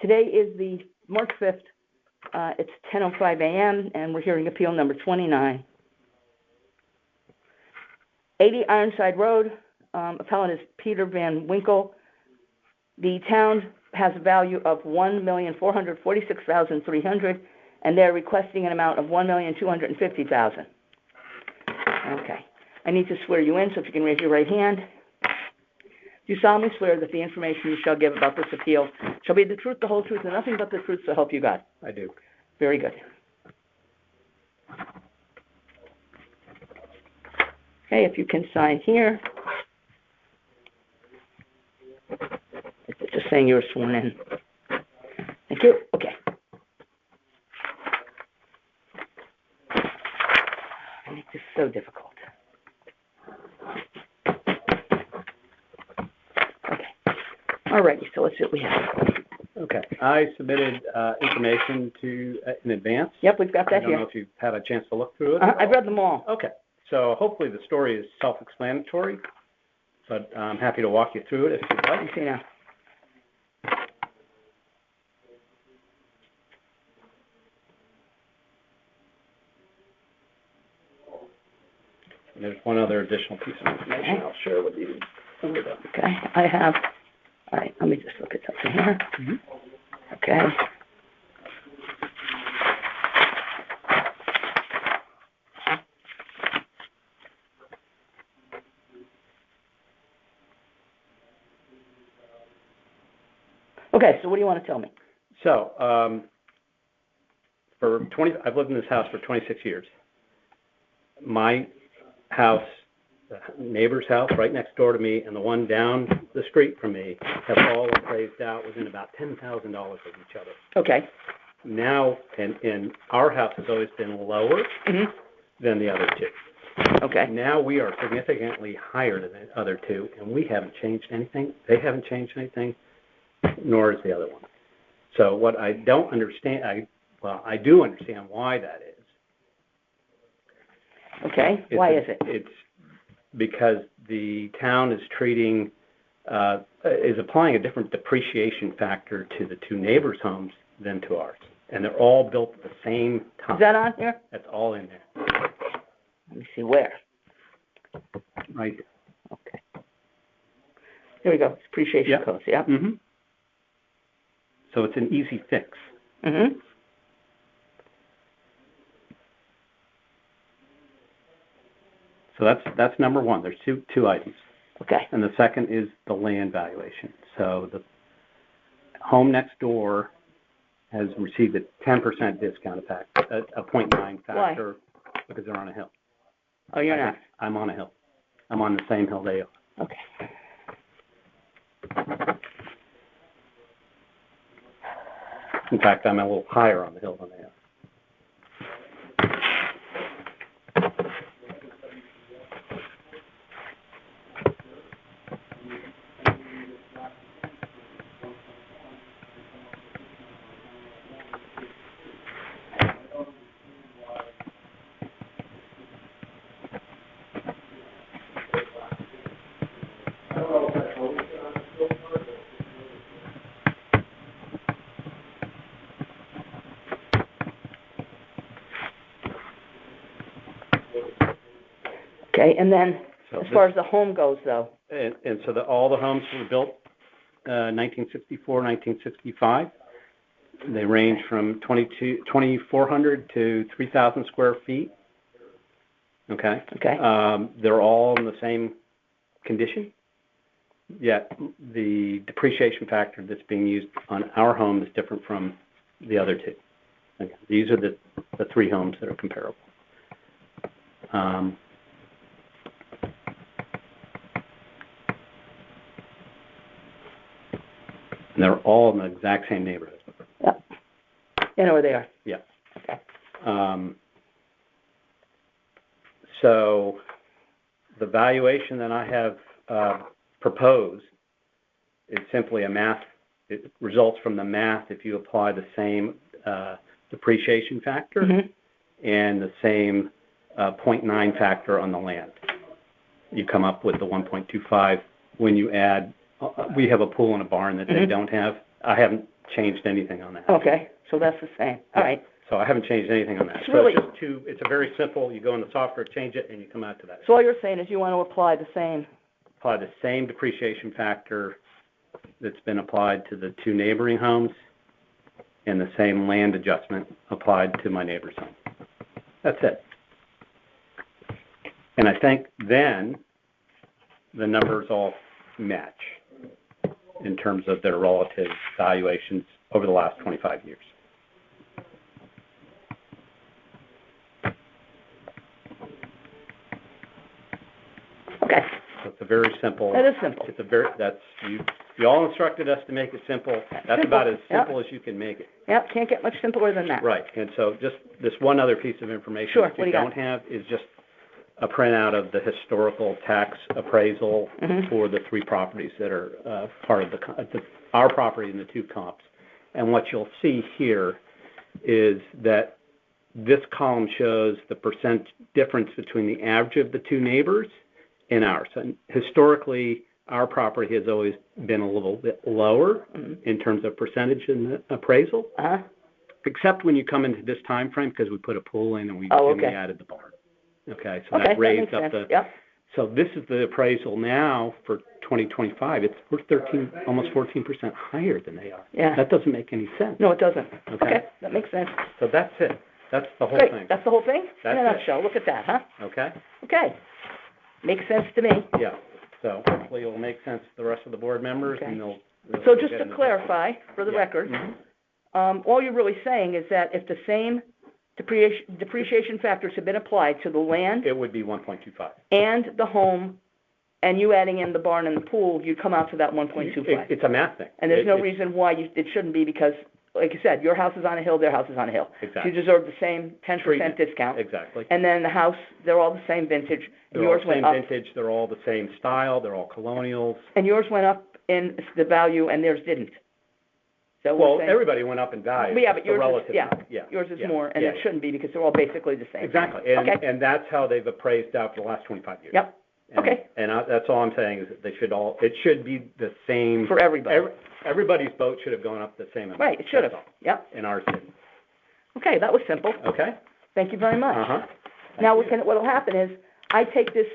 Today is the March 5th. It's 10:05 a.m., and we're hearing appeal number 29. 80 Ironside Road. Appellant is Peter Van Winkle. The town has a value of $1,446,300, and they're requesting an amount of $1,250,000. Okay. I need to swear you in, so if you can raise your right hand. Do you solemnly swear that the information you shall give about this appeal shall be the truth, the whole truth, and nothing but the truth, so help you God? I do. Very good. Okay, if you can sign here. It's just saying you were sworn in. Thank you. Okay. I make this so difficult. Alrighty, so let's see what we have. Okay. I submitted information in advance. Yep, we've got that here. I don't know if you've had a chance to look through it. I've read them all. Okay. So hopefully the story is self-explanatory, but I'm happy to walk you through it if you'd like. Let me see now. And there's one other additional piece of information I'll share with you. Okay, I have. All right, let me just look at something here. Mm-hmm. Okay. Okay, so what do you want to tell me? So, I've lived in this house for 26 years. My house, the neighbor's house right next door to me, and the one down the street from me have all appraised out within about $10,000 of each other. Okay. Now, and our house has always been lower than the other two. Okay. Now we are significantly higher than the other two, and we haven't changed anything. They haven't changed anything, nor is the other one. So what I don't understand, I do understand why that is. Okay. Why is it? It's because the town is applying a different depreciation factor to the two neighbors' homes than to ours. And they're all built at the same time. Is that on here? That's all in there. Let me see where. Right here. Okay. Here we go. Depreciation codes. Yeah. Mm-hmm. So it's an easy fix. Mm-hmm. So that's number one. There's two items. Okay. And the second is the land valuation. So the home next door has received a 10% discount effect, a 0.9 factor. Why? Because they're on a hill. Oh, you're not? I'm on a hill. I'm on the same hill they are. Okay. In fact, I'm a little higher on the hill than they are. Okay, and then as far as the home goes, though. And so all the homes were built 1964, 1965. They range from 2,400 to 3,000 square feet. Okay. Okay. They're all in the same condition. Yet the depreciation factor that's being used on our home is different from the other two. Okay. These are the three homes that are comparable. And they're all in the exact same neighborhood. Yep. You know where they are. Yeah. Okay. So the valuation that I have proposed is simply it results from the math if you apply the same depreciation factor and the same 0.9 factor on the land. You come up with the 1.25 when you add, we have a pool and a barn that they don't have. I haven't changed anything on that. Okay, so that's the same. All right. So I haven't changed anything on that. It's So really- it's just it's a very simple, you go in the software, change it, and you come out to that. So all you're saying is you want to apply the same. Apply the same depreciation factor that's been applied to the two neighboring homes and the same land adjustment applied to my neighbor's home. That's it. And I think then the numbers all match in terms of their relative valuations over the last 25 years. Okay, So it's a very simple. that is simple. It's a very, you all instructed us to make it simple. That's about as simple as you can make it. Yep, can't get much simpler than that. Right, and so just this one other piece of information Sure, that what do you you got? don't have is just a printout of the historical tax appraisal Mhm. for the three properties that are part of our property and the two comps. And what you'll see here is that this column shows the percent difference between the average of the two neighbors and ours. And historically, our property has always been a little bit lower in terms of percentage in the appraisal, Uh-huh. except when you come into this time frame because we put a pool in and we added the barn. Okay, so Okay, that raised makes up sense. the. Yep. So this is the appraisal now for 2025. We're 13, almost 14% higher than they are. Yeah. That doesn't make any sense. No, it doesn't. Okay. That makes sense. So that's it. That's the whole Great, thing. that's the whole thing? That's In a it. nutshell, look at that, huh? Okay? Okay. Makes sense to me. Yeah. So hopefully it'll make sense to the rest of the board members Okay. and they'll So get just to into- clarify, for the Yeah. record, Mhm. all you're really saying is that if the same depreciation factors have been applied to the land It would be 1.25. and the home, and you adding in the barn and the pool, you'd come out to that 1.25. It's a math thing. And there's no It's- reason why it shouldn't be, because, like you said, your house is on a hill, their house is on a hill. So Exactly. you deserve the same 10% Treatment. discount. Exactly. And then the house, they're all the same vintage, and They're all yours the went same up. vintage, they're all the same style, they're all colonials. And yours went up in the value, and theirs didn't. So we're Well, saying, everybody went up in value. yeah, but It's the yours is, relative yeah, number. Yeah. yours is Yeah. more, and Yeah. it shouldn't be, because they're all basically the same. Exactly. And, Okay. and that's how they've appraised out for the last 25 years. Yep, And- okay. And that's all I'm saying is that it should be the same. For everybody. Everybody's boat should have gone up the same amount. Right, it should have, That's all. yep. And ours didn't. Okay, that was simple. Okay? Thank you very much. Uh-huh. Now, Thank you. what'll happen is, I take this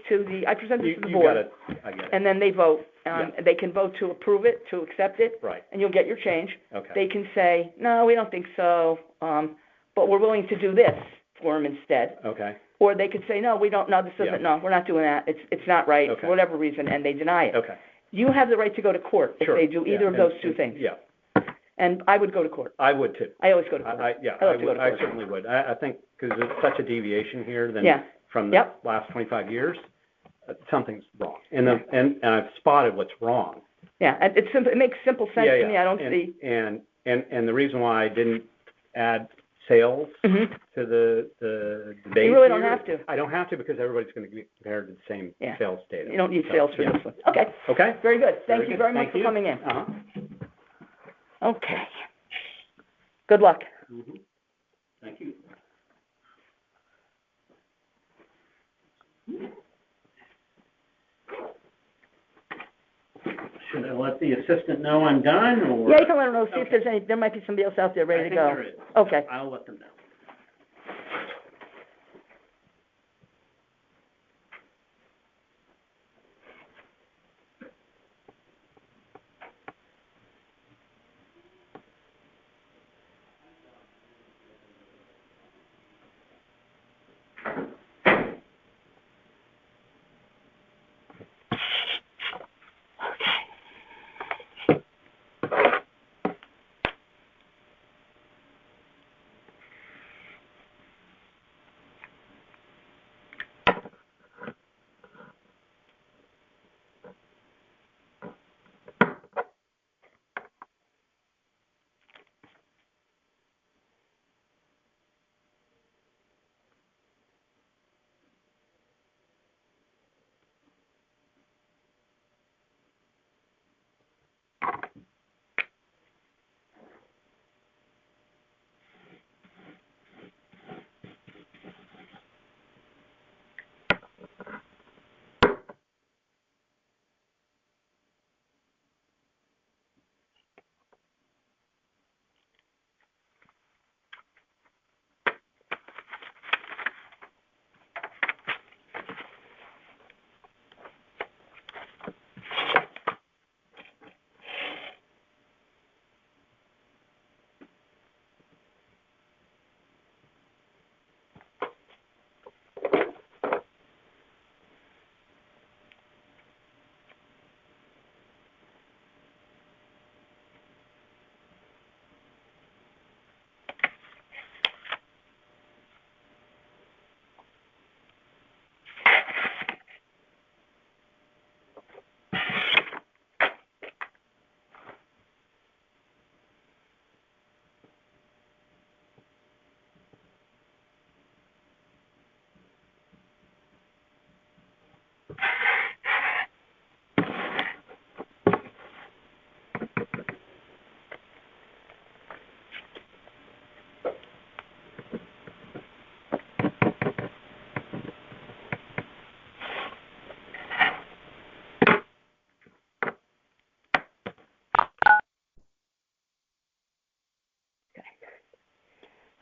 I present this to the You board, got it. I get it. and then they vote. Yeah. They can vote to approve it, to accept it, Right. and you'll get your change. Okay. They can say, no, we don't think so, but we're willing to do this for them instead. Okay. Or they could say, no, we don't, no, this Yeah. doesn't, no, we're not doing that, it's not right, Okay. for whatever reason, and they deny it. Okay. You have the right to go to court if Sure. they do either Yeah. of those And- two things. Yeah. And I would go to court. I would too. I always go to court. I I like to go to I court. certainly would. I think because it's such a deviation here Yeah. from the Yep. last 25 years, something's wrong. And I've spotted what's wrong. Yeah, and it's simple, it makes simple sense Yeah, to me, I don't and, see. And the reason why I didn't add sales Mhm. to the debate You really don't here, have to. I don't have to because everybody's going to be compared to the same Yeah. sales data. You don't need So, sales for yeah. this one. Okay, Okay? very good. Thank you good. very much Thank for you. coming in. Uh-huh. Okay. Good luck. Mhm. Thank you. Should I let the assistant know I'm done, or? Yeah, you can let them know, see if Okay. there might be somebody else out there ready to go. I think there is. Okay. I'll let them know.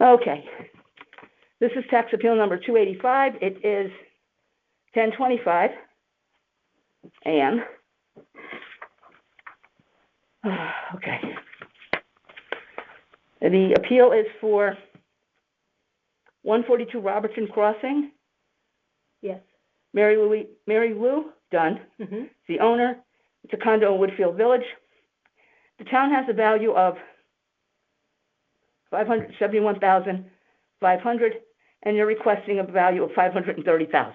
Okay. This is tax appeal number 285. It is 10:25 a.m. Okay. The appeal is for 142 Robertson Crossing. Yes. Mary Lou Dunn, Mm-hmm. the owner. It's a condo in Woodfield Village. The town has a value of $571,500, and you're requesting a value of $530,000.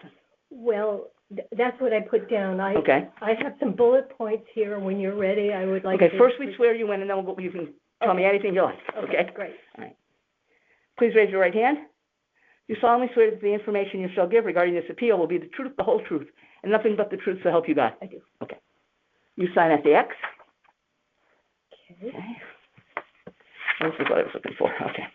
Well, that's what I put down. Okay. I have some bullet points here. When you're ready, I would like Okay, to... first we swear you in, and then you can tell me anything you like. Okay? Great. All right. Please raise your right hand. You solemnly swear that the information you shall give regarding this appeal will be the truth, the whole truth, and nothing but the truth, so help you God. I do. Okay. You sign at the X. Okay. Okay. This is what I was looking for. Okay.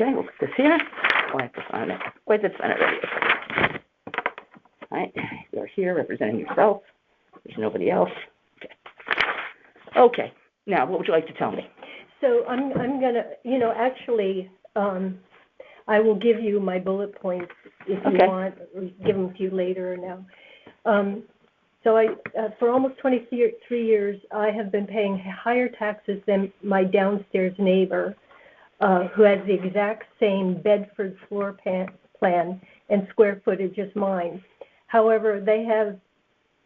Okay, we'll put this here. Oh, I have to sign it. Wait, that's sign it right here. All right, you're here representing yourself. There's nobody else. Okay. Okay. Now, what would you like to tell me? So I'm gonna, actually, I will give you my bullet points if you Okay. want, or give them to you later now. So for almost 23 years, I have been paying higher taxes than my downstairs neighbor, who has the exact same Bedford floor plan and square footage as mine. However, they have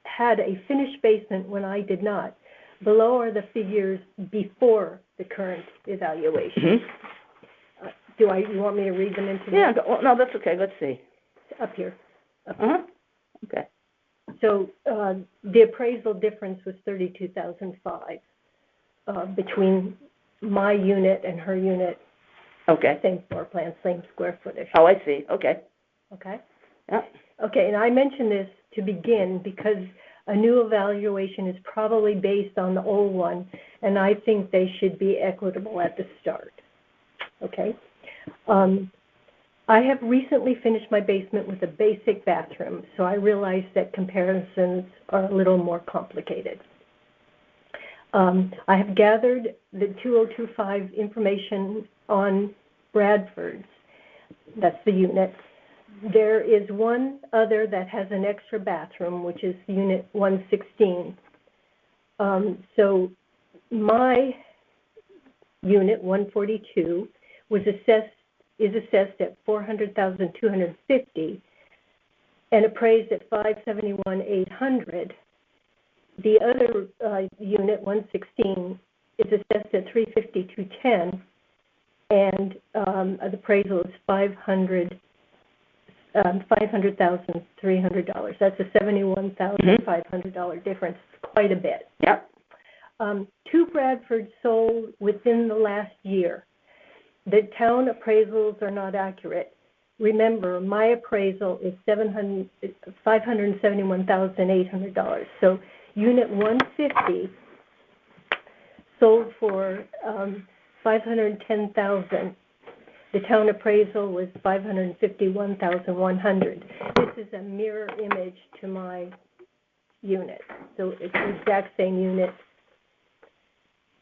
had a finished basement when I did not. Below are the figures before the current evaluation. Mm-hmm. You want me to read them into Yeah, well, no, that's okay. Let's see. up here? Uh-huh. Okay. So the appraisal difference was $32,005 between my unit and her unit. Okay. Same floor plan, same square footage. Oh, I see. Okay. Okay. Yeah. Okay, and I mention this to begin because a new evaluation is probably based on the old one, and I think they should be equitable at the start. Okay. I have recently finished my basement with a basic bathroom, so I realize that comparisons are a little more complicated. I have gathered the 2025 information on Bradford's. That's the unit. There is one other that has an extra bathroom, which is unit 116. So my unit 142 is assessed at $400,250 and appraised at $571,800. The other unit 116 is assessed at $350,210 and the appraisal is $500,300. That's a $71,500 difference. It's quite a bit. Yep. 2 Bradfords sold within the last year. The town appraisals are not accurate. Remember, my appraisal is $571,800. So unit 150 sold for $510,000. The town appraisal was $551,100. This is a mirror image to my unit, so it's the exact same unit.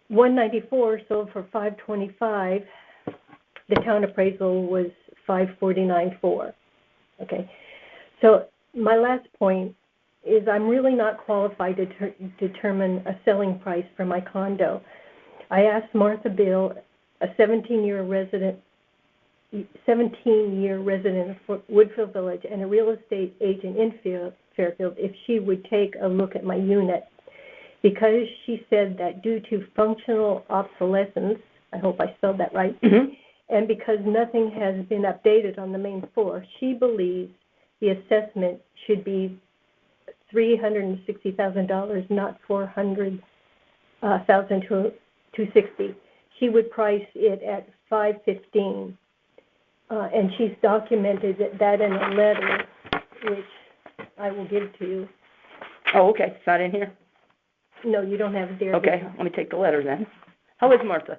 194 sold for $525. The town appraisal was $549,400. Okay, so my last point is I'm really not qualified to determine a selling price for my condo. I asked Martha Bill, a 17-year resident of Woodfield Village and a real estate agent in Fairfield, if she would take a look at my unit, because she said that due to functional obsolescence, I hope I spelled that right, Mm-hmm. and because nothing has been updated on the main floor, she believes the assessment should be $360,000, not $400,260. She would price it at $515,000. And she's documented that in a letter, which I will give to you. Oh, okay. It's not in here? No, you don't have it there. Okay. Let me take the letter then. How is Martha?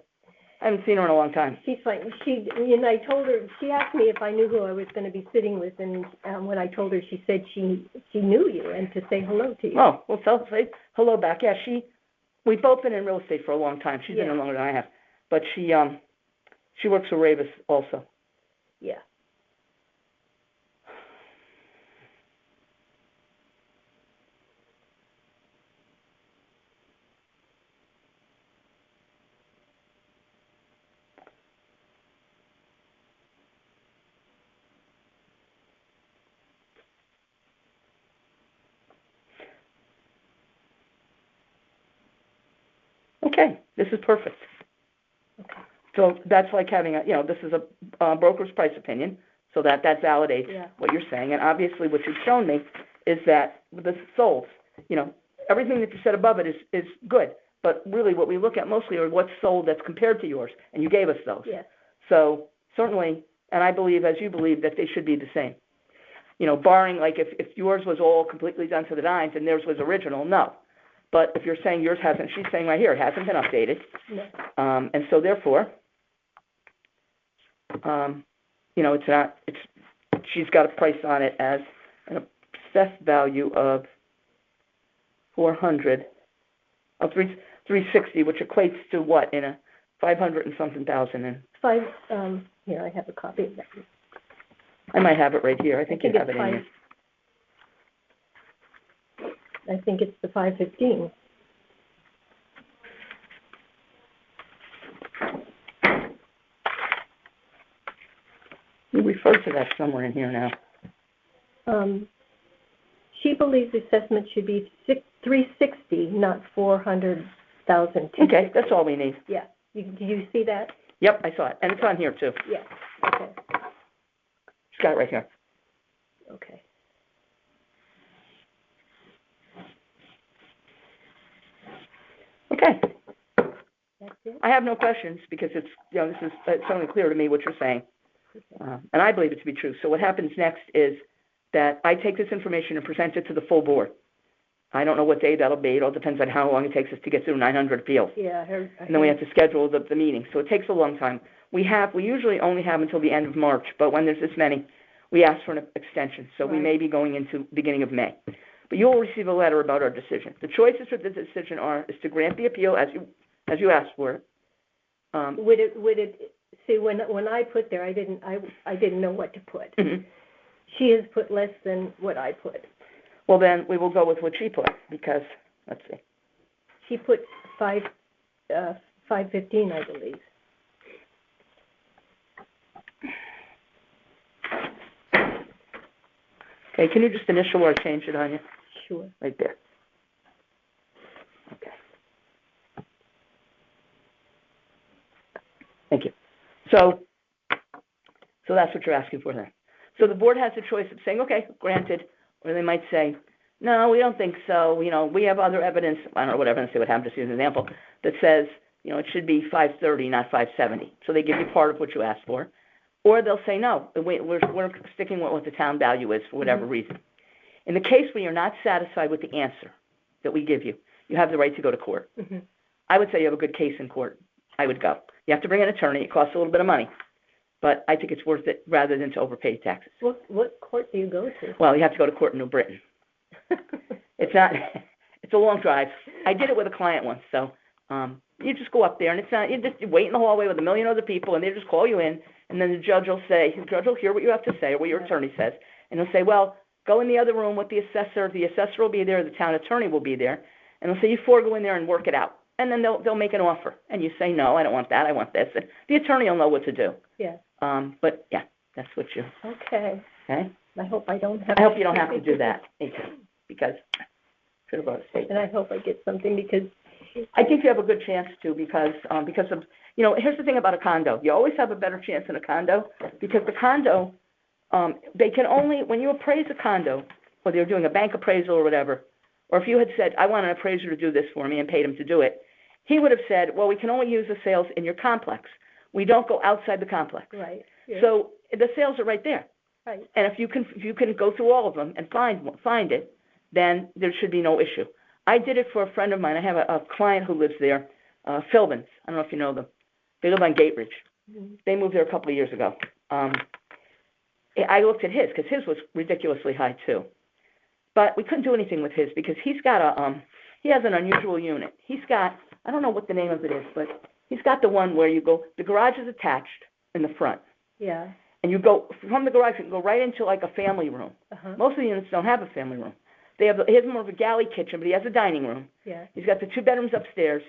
I haven't seen her in a long time. She's fine. And I told her, she asked me if I knew who I was going to be sitting with, and when I told her, she said she knew you and to say hello to you. Oh, well, say hello back. Yeah, we've both been in real estate for a long time. She's been in longer than I have. But she works for Ravis also. Yeah. Okay, this is perfect. Okay. So that's like having this is a broker's price opinion, so that validates what you're saying. And obviously what you've shown me is that with the solds, everything that you said above it is good. But really what we look at mostly are what's sold that's compared to yours, and you gave us those. Yes. So certainly, and I believe, as you believe, that they should be the same. Barring like if yours was all completely done to the nines and theirs was original, no. But if you're saying yours hasn't, she's saying right here, it hasn't been updated. No. And so therefore, it's not, she's got a price on it as an assessed value of 360, which equates to what in a 500 and something thousand. And here, I have a copy of that. I might have it right here. I think you have it in here. I think it's the 515. You referred to that somewhere in here now. She believes the assessment should be 360, not 400,000. Okay, that's all we need. Yeah. Did you see that? Yep, I saw it, and it's on here too. Yeah. Okay. She's got it right here. Okay. Okay. That's it? I have no questions because it's certainly clear to me what you're saying. And I believe it to be true. So what happens next is that I take this information and present it to the full board. I don't know what day that'll be. It all depends on how long it takes us to get through 900 appeals. Yeah. And then we have to schedule the meeting. So it takes a long time. We usually only have until the end of March, but when there's this many, we ask for an extension. So we may be going into beginning of May. But you'll receive a letter about our decision. The choices for the decision is to grant the appeal as you asked for it. Would it see when I put there, I didn't know what to put. Mm-hmm. She has put less than what I put. Well, then we will go with what she put because let's see. She put 515, I believe. Okay, can you just initial or change it on you? Sure. Right there. Okay. Thank you. So that's what you're asking for then. So the board has the choice of saying, okay, granted, or they might say, no, we don't think so. We have other evidence. I don't know what evidence they would have, just use an example, that says, it should be 530, not 570. So they give you part of what you asked for. Or they'll say, no, we're sticking with what the town value is for whatever reason. In the case where you're not satisfied with the answer that we give you, you have the right to go to court. Mm-hmm. I would say you have a good case in court. I would go. You have to bring an attorney. It costs a little bit of money. But I think it's worth it rather than to overpay taxes. What court do you go to? Well, you have to go to court in New Britain. It's a long drive. I did it with a client once, so you just go up there, and you wait in the hallway with a million other people, and they just call you in, and then the judge will hear what you have to say, or what your attorney says, and he'll say, well, go in the other room with the assessor will be there, the town attorney will be there, and they'll say, you four go in there and work it out. And then they'll make an offer, and you say, no, I don't want that, I want this. And the attorney will know what to do. Yeah. But, yeah, that's what you... Okay. Okay? I hope I don't have I hope you don't have to do that, because I should have brought a statement. And I hope I get something because... I think you have a good chance to because of, here's the thing about a condo. You always have a better chance in a condo because the condo, they can only, when you appraise a condo, whether you're doing a bank appraisal or whatever, or if you had said, I want an appraiser to do this for me and paid him to do it, he would have said, well, we can only use the sales in your complex. We don't go outside the complex. Right. Yeah. So the sales are right there. Right. And if you can go through all of them and find it, then there should be no issue. I did it for a friend of mine. I have a client who lives there, Philbins. I don't know if you know them. They live on Gate Ridge. Mhm. They moved there a couple of years ago. I looked at his, because his was ridiculously high too. But we couldn't do anything with his, because he's got he has an unusual unit. He's got, I don't know what the name of it is, but he's got the one where you go, the garage is attached in the front. Yeah. And you go, from the garage, you can go right into like a family room. Uh-huh. Most of the units don't have a family room. He has more of a galley kitchen, but he has a dining room. Yeah. He's got the 2 bedrooms upstairs,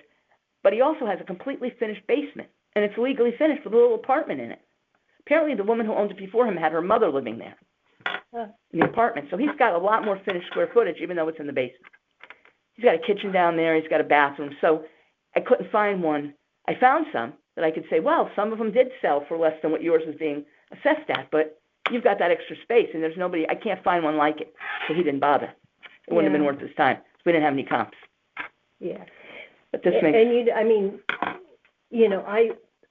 but he also has a completely finished basement. And it's legally finished with a little apartment in it. Apparently the woman who owned it before him had her mother living there in the apartment. So he's got a lot more finished square footage, even though it's in the basement. He's got a kitchen down there. He's got a bathroom. So I couldn't find one. I found some that I could say, well, some of them did sell for less than what yours is being assessed at, but you've got that extra space, and there's nobody, I can't find one like it. So he didn't bother. It wouldn't have been worth his time. We didn't have any comps. Yeah. But this makes... And I mean, you know,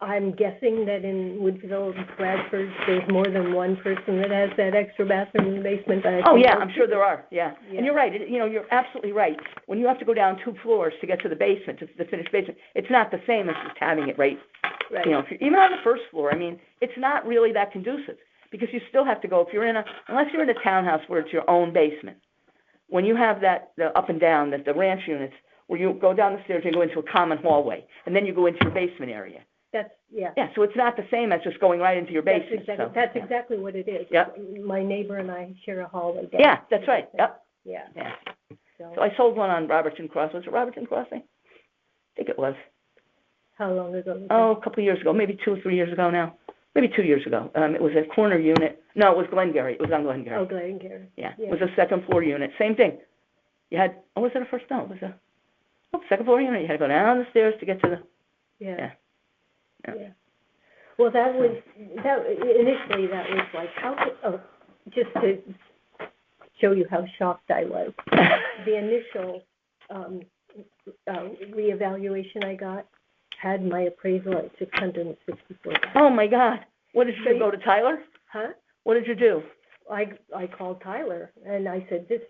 I'm guessing that in Woodville, Bradford, there's more than one person that has that extra bathroom in the basement. Oh, yeah, I'm sure there are, yeah. Yeah. And you're right, you know, you're absolutely right. When you have to go down 2 floors to get to the basement, to the finished basement, it's not the same as just having it right. Right. You know, even on the first floor, I mean, it's not really that conducive, because you still have to go, unless you're in a townhouse where it's your own basement. When you have that, the up and down, the ranch units, where you go down the stairs and go into a common hallway, and then you go into your basement area. Yeah. Yeah, so it's not the same as just going right into your basement. That's exactly what it is. Yep. My neighbor and I share a hallway down. Yeah, that's right, yep. Yeah. Yeah. So, So I sold one on Robertson Cross. Was it Robertson Crossing? I think it was. how long ago was Oh, a couple of years ago, maybe 2 or 3 years ago now. Maybe 2 years ago. It was a corner unit. No, it was Glengarry. It was on that? Glengarry. Oh, Glengarry. Yeah, Yeah. it was a second floor unit. Same thing. You had, was it a first? No, it was second floor unit. You had to go down the stairs to get to the, Yeah. Yeah. Yeah. Well, initially that was like, just to show you how shocked I was. The initial, reevaluation I got had my appraisal at $664,000. Oh my God. What did you do? Go to Tyler? Huh? What did you do? I called Tyler and I said, this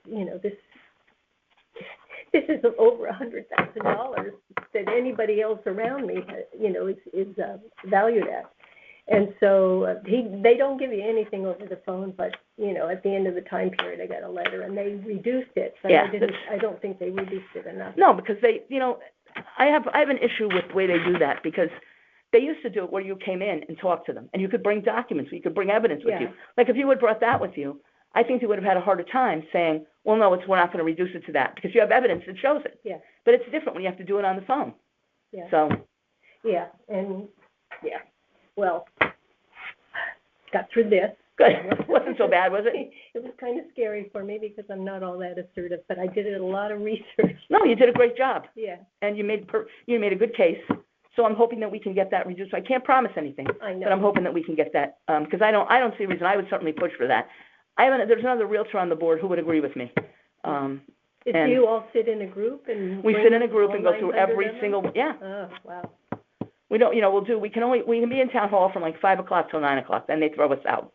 is over $100,000 that anybody else around me, is valued at. And so they don't give you anything over the phone, but at the end of the time period, I got a letter and they reduced it, but Yeah, I don't think they reduced it enough. No, because they, I have an issue with the way they do that, because they used to do it where you came in and talked to them, and you could bring documents, you could bring evidence with you. Like if you had brought that with you, I think they would have had a harder time saying, well, no, we're not going to reduce it to that, because you have evidence that shows it. Yeah. But it's different when you have to do it on the phone. Yeah. So. Yeah, well, got through this. Good. It wasn't so bad, was it? It was kind of scary for me because I'm not all that assertive, but I did a lot of research. No, you did a great job. Yeah. And you made a good case. So I'm hoping that we can get that reduced. I can't promise anything. I know. But I'm hoping that we can get that, because I don't see a reason. I would certainly push for that. There's another realtor on the board who would agree with me. Do and you all sit in a group and? We sit in a group and go through every single, yeah. Oh, wow. We don't, we can be in town hall from like 5 o'clock till 9 o'clock, then they throw us out.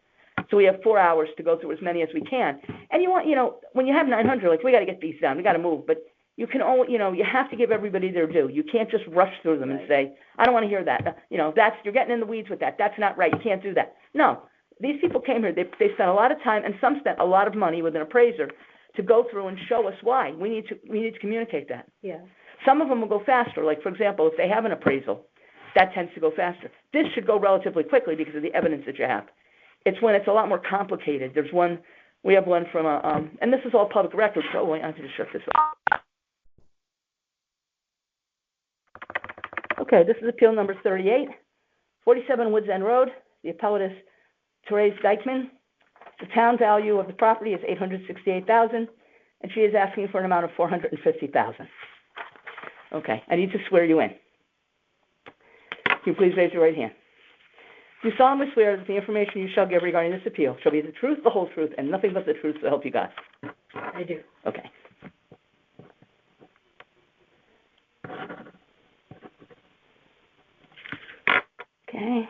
So we have 4 hours to go through as many as we can. And you want, when you have 900, like, we got to get these done, we got to move, but you can only, you have to give everybody their due. You can't just rush through them and say, I don't want to hear that. You're getting in the weeds with that. That's not right. You can't do that. No. These people came here, they spent a lot of time, and some spent a lot of money with an appraiser to go through and show us why. We need to communicate that. Yeah. Some of them will go faster. Like, for example, if they have an appraisal, that tends to go faster. This should go relatively quickly because of the evidence that you have. It's when it's a lot more complicated. We have one from and this is all public record, so I have to just shut this off. Okay, this is appeal number 38, 47 Woods End Road. The appellate is Therese Dykman. The town value of the property is $868,000, and she is asking for an amount of $450,000. Okay, I need to swear you in. Can you please raise your right hand? Do you solemnly swear that the information you shall give regarding this appeal shall be the truth, the whole truth, and nothing but the truth, so help you God? I do. Okay. Okay.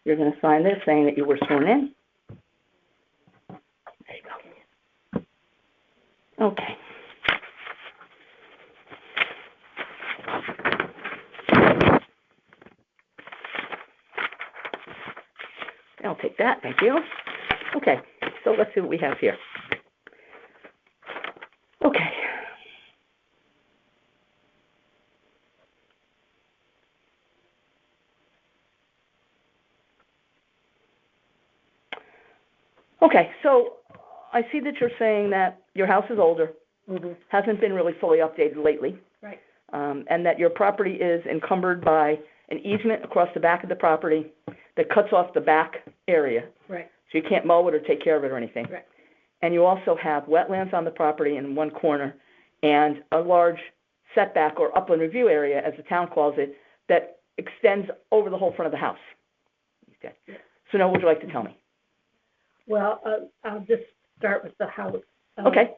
You're going to sign this saying that you were sworn in. There you go. Okay. take that, thank you. Okay, so let's see what we have here. Okay. Okay, so I see that you're saying that your house is older, hasn't been really fully updated lately. Right. And that your property is encumbered by an easement across the back of the property that cuts off the back area. Right. So you can't mow it or take care of it or anything. Right. And you also have wetlands on the property in one corner and a large setback or upland review area, as the town calls it, that extends over the whole front of the house. Okay. So now what would you like to tell me? Well, I'll just start with the house. Okay.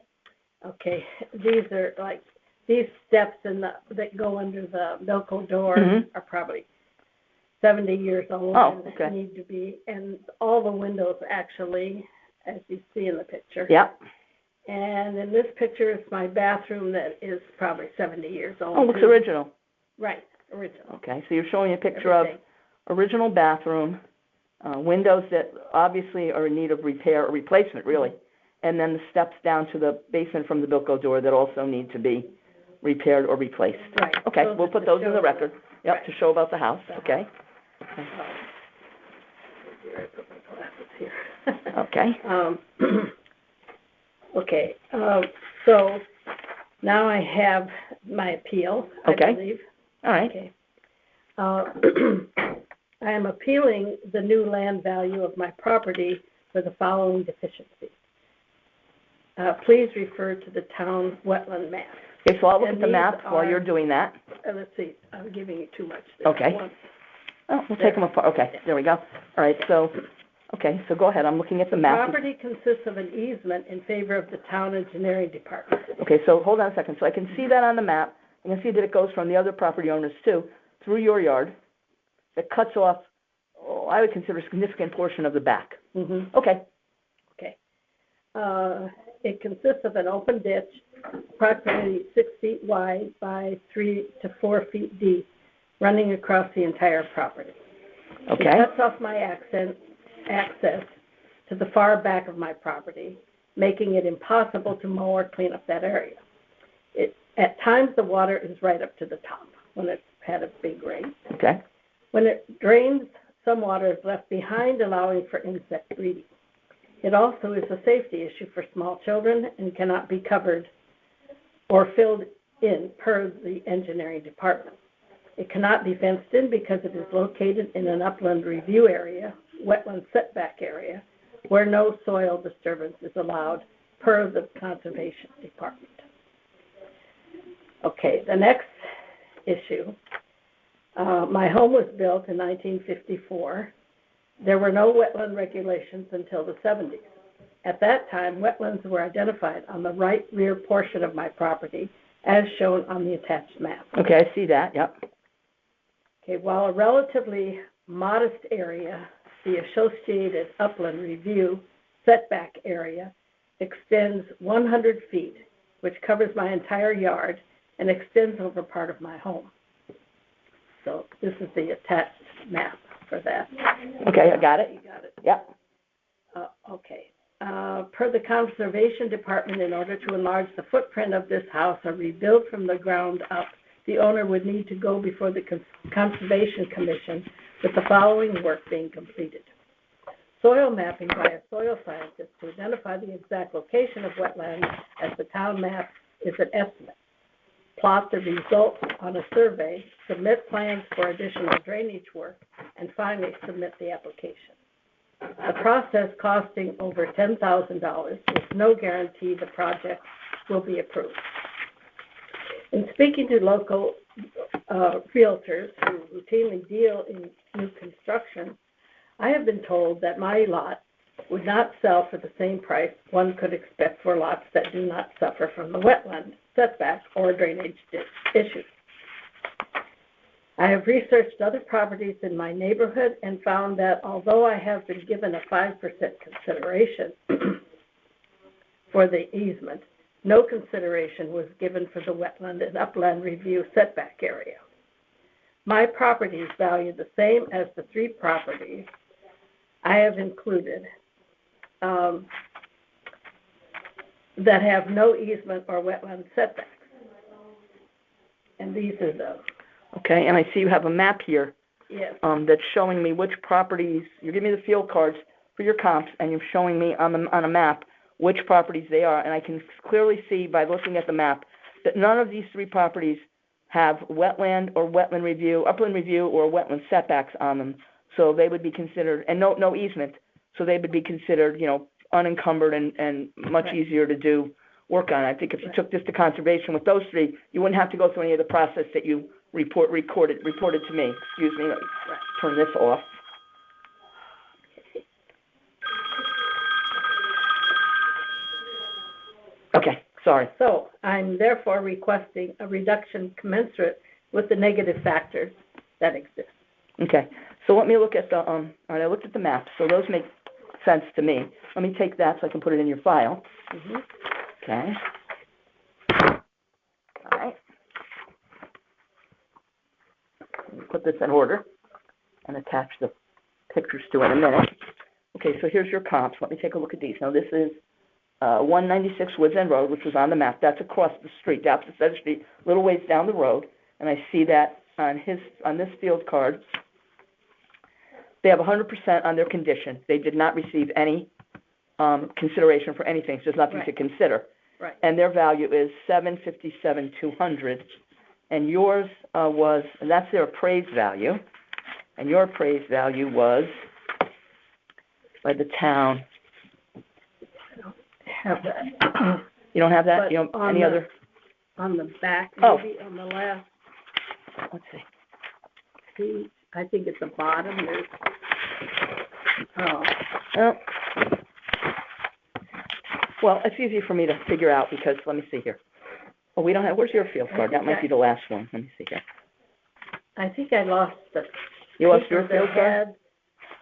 Okay, these are like, these steps that go under the Bilko door are probably 70 years old. Oh, and okay. Need to be, and all the windows actually, as you see in the picture. Yep. And in this picture, it's my bathroom that is probably 70 years old. Oh, looks too. original. Right, original. Okay, so you're showing a picture Everything. of original bathroom, windows that obviously are in need of repair or replacement, really, and then the steps down to the basement from the Bilko door that also need to be repaired or replaced. Right. Okay, Those we'll are put to those in the show record. Yep, right. to show about the house. Okay. Here, I put my glasses here. Okay. Okay, so now I have my appeal, Okay. I believe. All right. Okay. I am appealing the new land value of my property for the following deficiencies. Please refer to the town wetland map. Okay, so I'll look And at the these map while are- you're doing that. Let's see, I'm giving you too much there. Okay. One- Oh, we'll take them apart. Okay, there we go. All right, so, okay, so go ahead. I'm looking at the map. Property consists of an easement in favor of the town engineering department. Okay, so hold on a second. So I can see that on the map. I can see that it goes from the other property owners too, through your yard, that cuts off, I would consider a significant portion of the back. Mm-hmm. Okay, Okay. It consists of an open ditch, approximately 6 feet wide by 3 to 4 feet deep, running across the entire property. okay, It cuts off my access to the far back of my property, making it impossible to mow or clean up that area. At times, the water is right up to the top when it's had a big rain. okay, When it drains, some water is left behind, allowing for insect breeding. It also is a safety issue for small children and cannot be covered or filled in per the engineering department. It cannot be fenced in because it is located in an upland review area, wetland setback area, where no soil disturbance is allowed per the conservation department. Okay, the next issue. My home was built in 1954. There were no wetland regulations until the 70s. At that time, wetlands were identified on the right rear portion of my property, as shown on the attached map. okay, I see that, yep. Okay, while a relatively modest area, the associated upland review setback area extends 100 feet, which covers my entire yard and extends over part of my home. So this is the attached map for that. Okay, I got it, You got it. yep. Okay. Per the Conservation Department, in order to enlarge the footprint of this house or rebuild from the ground up, the owner would need to go before the Conservation Commission with the following work being completed. Soil mapping by a soil scientist to identify the exact location of wetlands, as the town map is an estimate. Plot the results on a survey, submit plans for additional drainage work, and finally submit the application. The process costing over $10,000 with no guarantee the project will be approved. In speaking to local realtors who routinely deal in new construction, I have been told that my lot would not sell for the same price one could expect for lots that do not suffer from the wetland setback or drainage issues. I have researched other properties in my neighborhood and found that although I have been given a 5% consideration for the easement, no consideration was given for the wetland and upland review setback area. My property is valued the same as the 3 properties I have included, that have no easement or wetland setbacks. And these are those, Okay, and I see you have a map here, yes. that's showing me which properties, you're giving me the field cards for your comps, and you're showing me on a map which properties they are, and I can clearly see by looking at the map that none of these three properties have wetland or wetland review, upland review or wetland setbacks on them, so they would be considered, and no easement, so they would be considered, unencumbered and much Right. easier to do work on. I think if you took this to conservation with those three, you wouldn't have to go through any of the process that you reported to me. Excuse me, let me turn this off. Okay, sorry. So I'm therefore requesting a reduction commensurate with the negative factors that exist. Okay, so let me look at the, all right, I looked at the maps, so those make sense to me. Let me take that so I can put it in your file. Mhm. Okay. All right. Let me put this in order and attach the pictures to it in a minute. Okay, so here's your comps. Let me take a look at these. Now, this is 196 Woods End Road, which was on the map. That's across the street, opposite side of the street, a little ways down the road. And I see that on this field card. They have 100% on their condition. They did not receive any consideration for anything, so there's nothing to Right. consider. Right. And their value is $757,200. And yours was, and that's their appraised value. And your appraised value was by the town. Have that. You don't have that? But You don't, on any the- other? On the back, Oh. maybe on the last, Let's see. see, I think at the bottom, there's, Well, it's easy for me to figure out because, let me see here. Oh, we don't have, where's your field card? That might be the last one. Let me see here. I think I lost the You lost your paper field that card? had,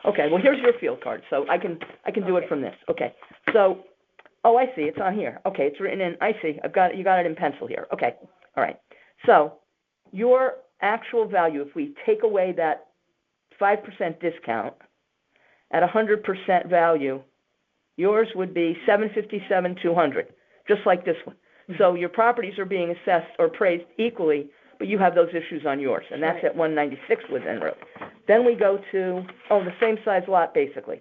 Okay, well, here's your field card, so I can do it Okay. from this. Okay, so, oh, I see, it's on here. Okay, it's written in, I see, you got it in pencil here. Okay, all right. So, your actual value, if we take away that 5% discount, at 100% value, yours would be $757,200, just like this one. So your properties are being assessed or appraised equally, but you have those issues on yours, and that's Right. at 196 Woods End Road. Then we go to, the same size lot, basically,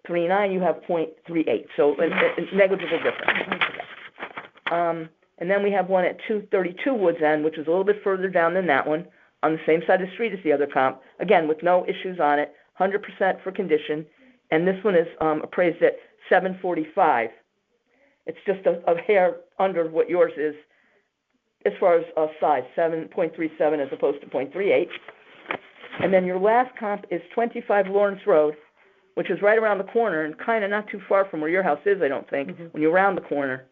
.39, you have .38, so a negligible difference. And then we have one at 232 Woods End, which is a little bit further down than that one, on the same side of the street as the other comp, again, with no issues on it, 100% for condition, and this one is appraised at $745. It's just a hair under what yours is as far as size, 7.37 as opposed to .38. And then your last comp is 25 Lawrence Road, which is right around the corner and kind of not too far from where your house is, I don't think, when you round the corner.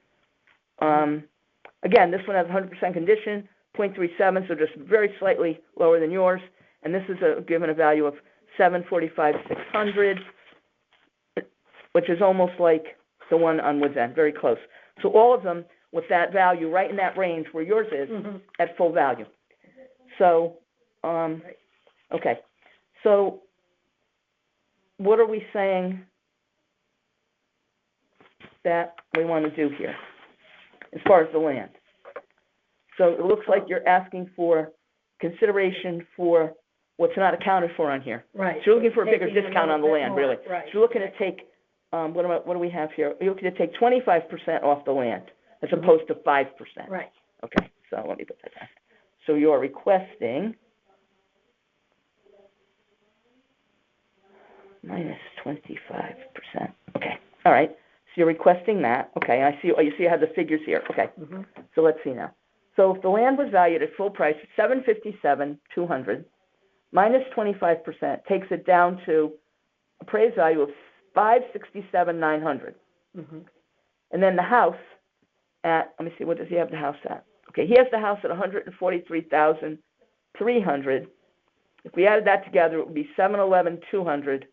Again, this one has 100% condition, .37, so just very slightly lower than yours. And this is given a value of $745,600, which is almost like the one on Woods End, very close. So all of them with that value right in that range where yours is at full value. So, okay. So what are we saying that we want to do here as far as the land? So it looks like you're asking for consideration for what's not accounted for on here. right. So you're looking for a bigger Taking a discount on the little bit land, more, really. right. So you're looking to take, what do we have here? You're looking to take 25% off the land as opposed to 5%. Right. Okay, so let me put that down. So you're requesting minus 25%. Okay, all right. So you're requesting that. Okay, I see. Oh, you see, I have the figures here. Okay. Mhm. So let's see now. So if the land was valued at full price, $757,200 minus 25% takes it down to appraised value of $567,900. Mhm. And then the house at, let me see, what does he have the house at? Okay, he has the house at $143,300. If we added that together, it would be $711,200.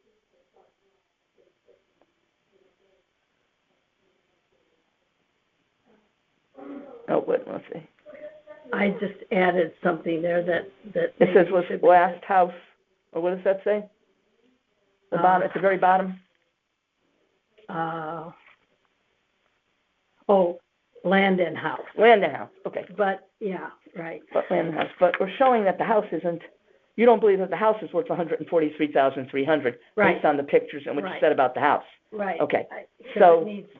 Oh, wait, let's see. I just added something there that It says maybe was should be- last house, or what does that say? The bottom, at the very bottom? Land and house, Land and house, okay. but, yeah, right. But land and house, but we're showing that the house isn't, you don't believe that the house is worth $143,300 Right. based on the pictures and what you Right. said about the house. Right. Okay, 'Cause so- it needs,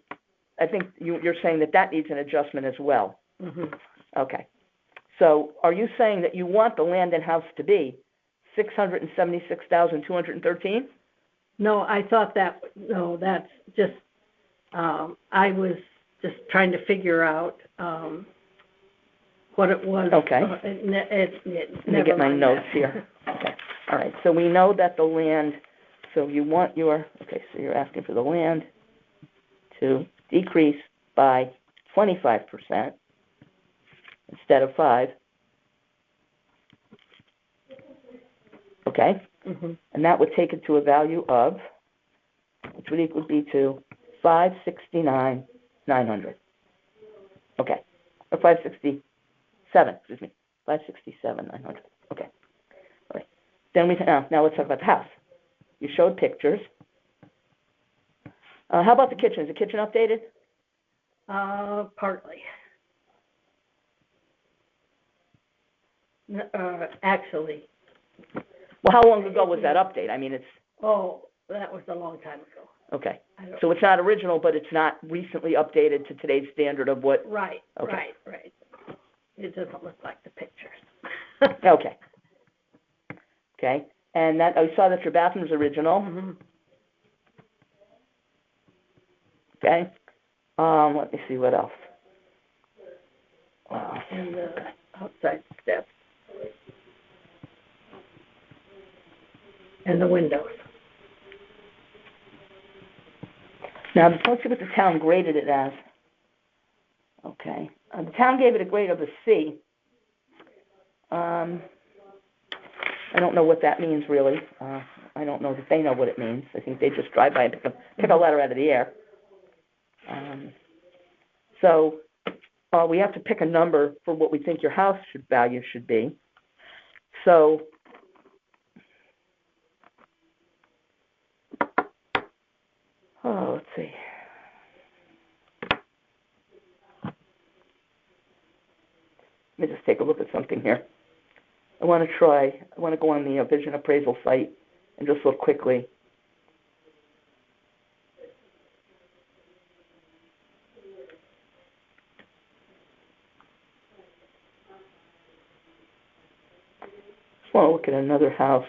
I think you're saying that that needs an adjustment as well. mhm. Okay. So are you saying that you want the land and house to be $676,213? No, I thought no, that's just, I was just trying to figure out, what it was. Okay. Let Let me get my notes here. Okay, all right, so we know that the land, so you want okay, so you're asking for the land to decrease by 25% instead of 5. Okay, Mm-hmm. and that would take it to a value of, which would equal to $569,900. Okay, or 567, excuse me, 567,900. Okay, all right. Then now let's talk about the house. You showed pictures. How about the kitchen? Is the kitchen updated? Partly. Actually, Well, how long ago was that update? I mean, it's, that was a long time ago. okay. I don't, So it's not original, but it's not recently updated to today's standard of what, right, Okay. right. It doesn't look like the pictures. okay. Okay, and that, I saw that your bathroom's original, Mhm. okay? Let me see what else. And the outside steps. And the windows. Now, let's see what the town graded it as. Okay, the town gave it a grade of a C. I don't know what that means, really. I don't know that they know what it means. I think they just drive by and pick a letter out of the air. So, we have to pick a number for what we think your house value should be. So, let's see. Let me just take a look at something here. I want to go on the Vision Appraisal site and just look quickly. Just want to look at another house.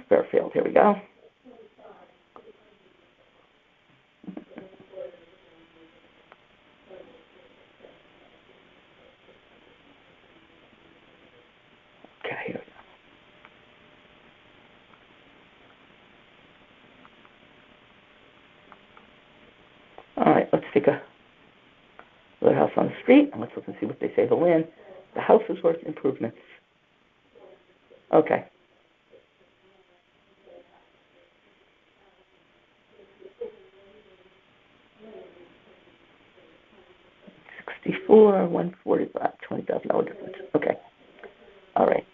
Fairfield, here we go. Okay, here we go. All right, let's take another house on the street, and let's look and see what they say the land. The house is worth improvements. Okay. $64, $145, $20,000 difference. Okay. All right.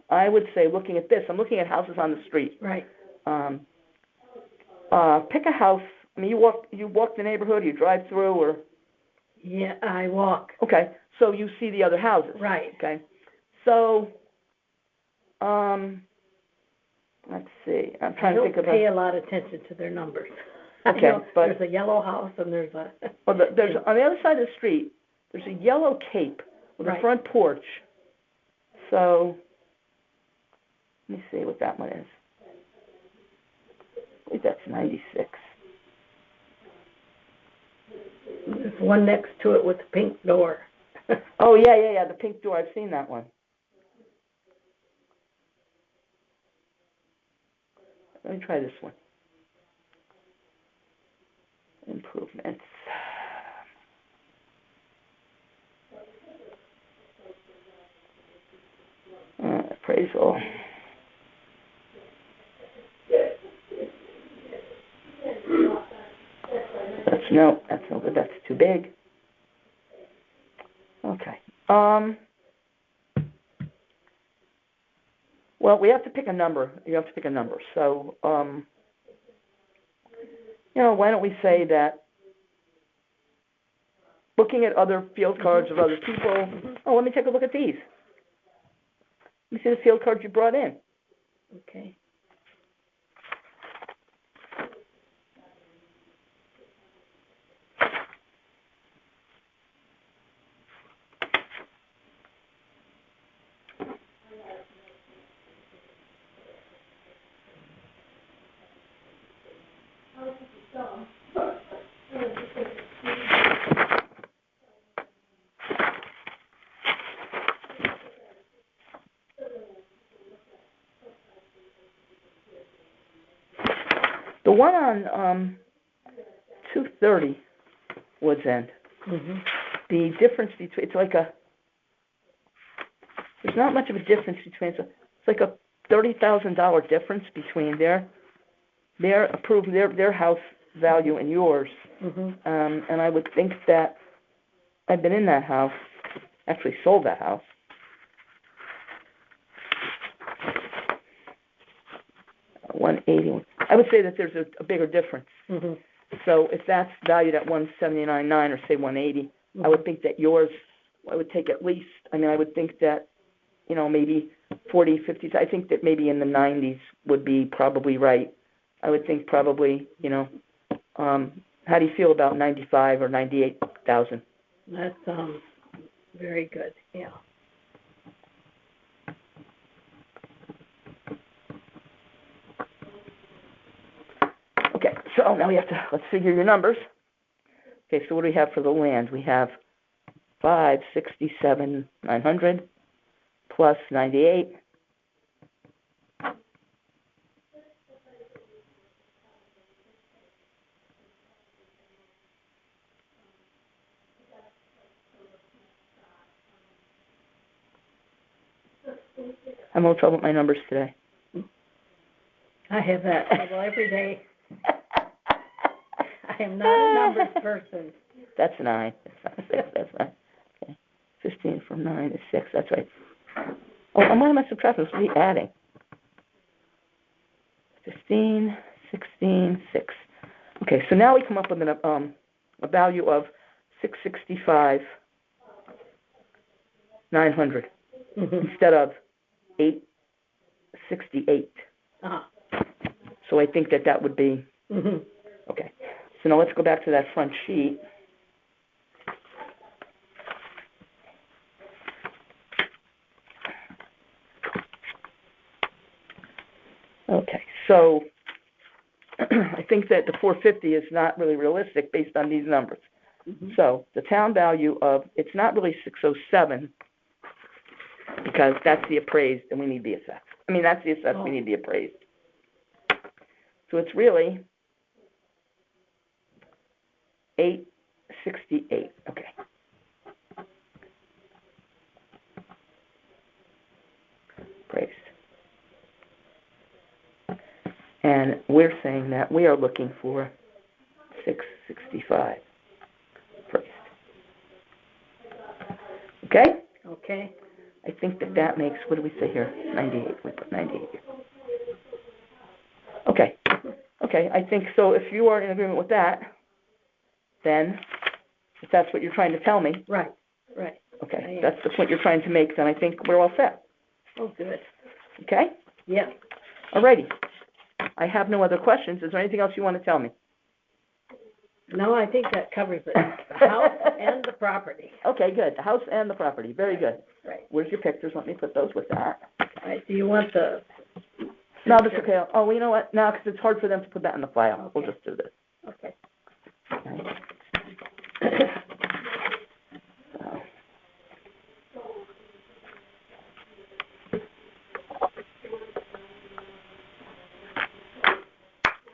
I would say, looking at this, I'm looking at houses on the street. Right. Pick a house. I mean, you walk the neighborhood, you drive through, or Yeah, I walk. okay. So you see the other houses. Right. Okay. So, let's see. I'm trying to think of I don't pay a lot of attention to their numbers. Okay, I know but- there's a yellow house and there's a. Well, there's on the other side of the street. There's a yellow cape with a Right. front porch. So, let me see what that one is. I believe that's 96. There's one next to it with a pink door. Oh, yeah, the pink door. I've seen that one. Let me try this one. Improvements. Appraisal. That's no good. That's too big. Okay. Well, Well, we have to pick a number. You have to pick a number. So, why don't we say that looking at other field cards of other people, let me take a look at these. Let me see the field cards you brought in. Okay. The one on 230 Woods End, the difference between, it's like there's not much of a difference between, it's like a $30,000 difference between their approved, their house value and yours. And I would think that, I've been in that house, actually sold that house. $180. I would say that there's a bigger difference. So if that's valued at $179.9 or say $180, I would think that yours, I would take at least, I would think that, maybe 40, 50, I think that maybe in the 90s would be probably right. I would think probably, how do you feel about 95 or 98,000? That sounds very good, yeah. Okay, so now let's figure your numbers. Okay, so what do we have for the land? We have 567,900 plus 98. I'm having trouble with my numbers today. I have that trouble every day. I am not a numbers person. That's 9. That's not 6. That's 9. Okay. 15 from 9 is 6. That's right. Oh, and what am I subtracting? I'm supposed to be adding. 15, 16, 6. Okay, so now we come up with a value of 665,900 instead of 868. So I think that would be okay. So now let's go back to that front sheet. Okay, so I think that the 450 is not really realistic based on these numbers. So the town value it's not really 607 because that's the appraised and we need the assessed. That's the assessed, we need the appraised. So it's really 868, okay. Appraised. And we're saying that we are looking for 665 appraised. Okay? Okay. I think that makes, what do we say here? 98, we put 98 here. Okay. Okay, I think so. If you are in agreement with that, then, if that's what you're trying to tell me. Right. Okay, if that's the point you're trying to make, then I think we're all set. Oh, good. Okay? Yeah. Alrighty. I have no other questions. Is there anything else you want to tell me? No, I think that covers it. The house and the property. Okay, good. The house and the property. Very good. Right. Where's your pictures? Let me put those with that. All right, do you want the... No, that's okay. Oh, well, you know what? No, because it's hard for them to put that in the file. Okay. We'll just do this. Okay.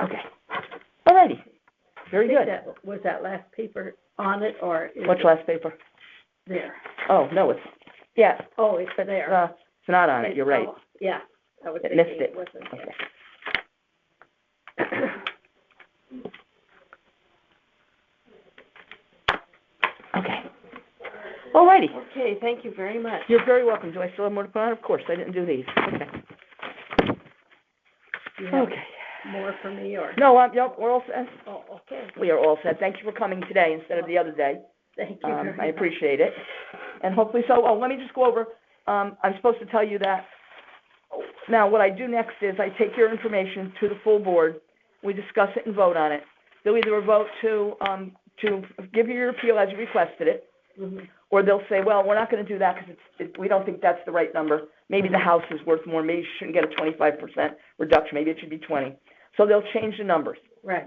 Okay. Alrighty. Very good. Was that last paper on it, or? What's last paper? There. Oh, no, it's, yeah, Oh, it's there. it's not on it. You're right. Oh, yeah. I was It thinking missed it. wasn't Okay. there. Okay. Alrighty. Okay, thank you very much. You're very welcome. Do I still have more to put on? Of course, I didn't do these. Okay. you have Okay. more for me, or? No, yep, we're all set. Oh, okay, We are all set. Thank you for coming today instead of the other day. thank you very I much. appreciate it. And hopefully, let me just go over, I'm supposed to tell you that, now, what I do next is I take your information to the full board, we discuss it and vote on it. They'll either vote to give you your appeal as you requested it, Mhm. or they'll say, well, we're not gonna do that because we don't think that's the right number. Maybe the house is worth more, maybe you shouldn't get a 25% reduction, maybe it should be 20. So they'll change the numbers. Right,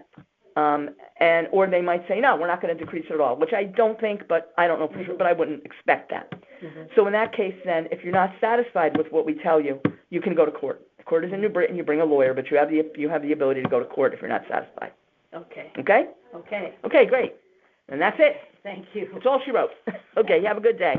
Or they might say, no, we're not gonna decrease it at all, which I don't think, but I don't know for sure, but I wouldn't expect that. Mhm. So in that case then, if you're not satisfied with what we tell you, you can go to court. The court is in New Britain, you bring a lawyer, but you have the ability to go to court if you're not satisfied. okay, Okay? okay, Okay, great. And that's it. thank you. That's all she wrote. Okay, you have a good day.